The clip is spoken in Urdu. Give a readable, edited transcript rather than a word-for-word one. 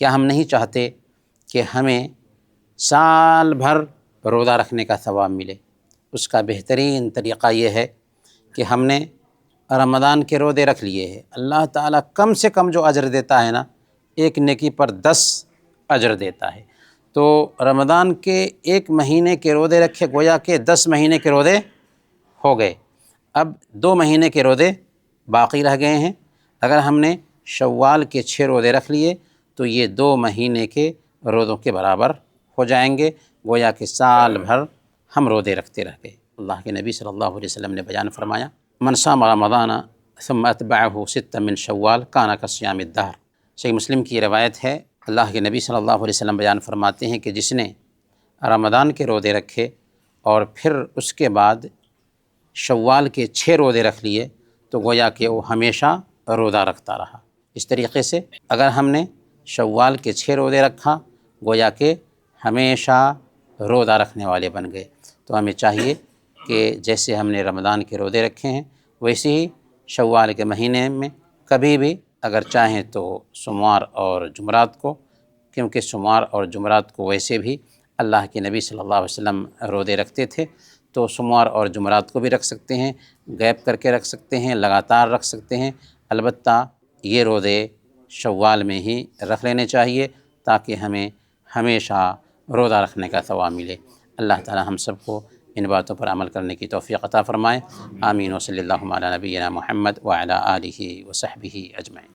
کیا ہم نہیں چاہتے کہ ہمیں سال بھر روزہ رکھنے کا ثواب ملے؟ اس کا بہترین طریقہ یہ ہے کہ ہم نے رمضان کے روزے رکھ لیے ہیں، اللہ تعالیٰ کم سے کم جو اجر دیتا ہے نا، ایک نیکی پر 10 اجر دیتا ہے۔ تو رمضان کے ایک مہینے کے روزے رکھے، گویا کہ 10 مہینے کے روزے ہو گئے۔ اب 2 مہینے کے روزے باقی رہ گئے ہیں۔ اگر ہم نے شوال کے 6 روزے رکھ لیے تو یہ 2 مہینے کے روزوں کے برابر ہو جائیں گے، گویا کہ سال بھر ہم روزے رکھتے رہ گئے۔ اللہ کے نبی صلی اللہ علیہ وسلم نے بیان فرمایا، من صام رمضان ثم اتبعہ 6 من شوال کان کصیام الدہر۔ صحیح مسلم کی روایت ہے، اللہ کے نبی صلی اللہ علیہ وسلم بیان فرماتے ہیں کہ جس نے رمضان کے روزے رکھے اور پھر اس کے بعد شوال کے 6 روزے رکھ لیے تو گویا کہ وہ ہمیشہ روزہ رکھتا رہا۔ اس طریقے سے اگر ہم نے شوال کے 6 روزے رکھا، گویا کہ ہمیشہ روزہ رکھنے والے بن گئے۔ تو ہمیں چاہیے کہ جیسے ہم نے رمضان کے روزے رکھے ہیں ویسے ہی شوال کے مہینے میں کبھی بھی اگر چاہیں تو سوموار اور جمعرات کو، کیونکہ سوموار اور جمعرات کو ویسے بھی اللہ کے نبی صلی اللہ علیہ وسلم روزے رکھتے تھے، تو سوموار اور جمعرات کو بھی رکھ سکتے ہیں، گیپ کر کے رکھ سکتے ہیں، لگاتار رکھ سکتے ہیں۔ البتہ یہ روزے شوال میں ہی رکھ لینے چاہیے تاکہ ہمیں ہمیشہ روزہ رکھنے کا ثواب ملے۔ اللہ تعالی ہم سب کو ان باتوں پر عمل کرنے کی توفیق عطا فرمائے۔ آمین و صلی اللہ علی نبینا محمد وعلی آلہ وصحبہ اجمعین۔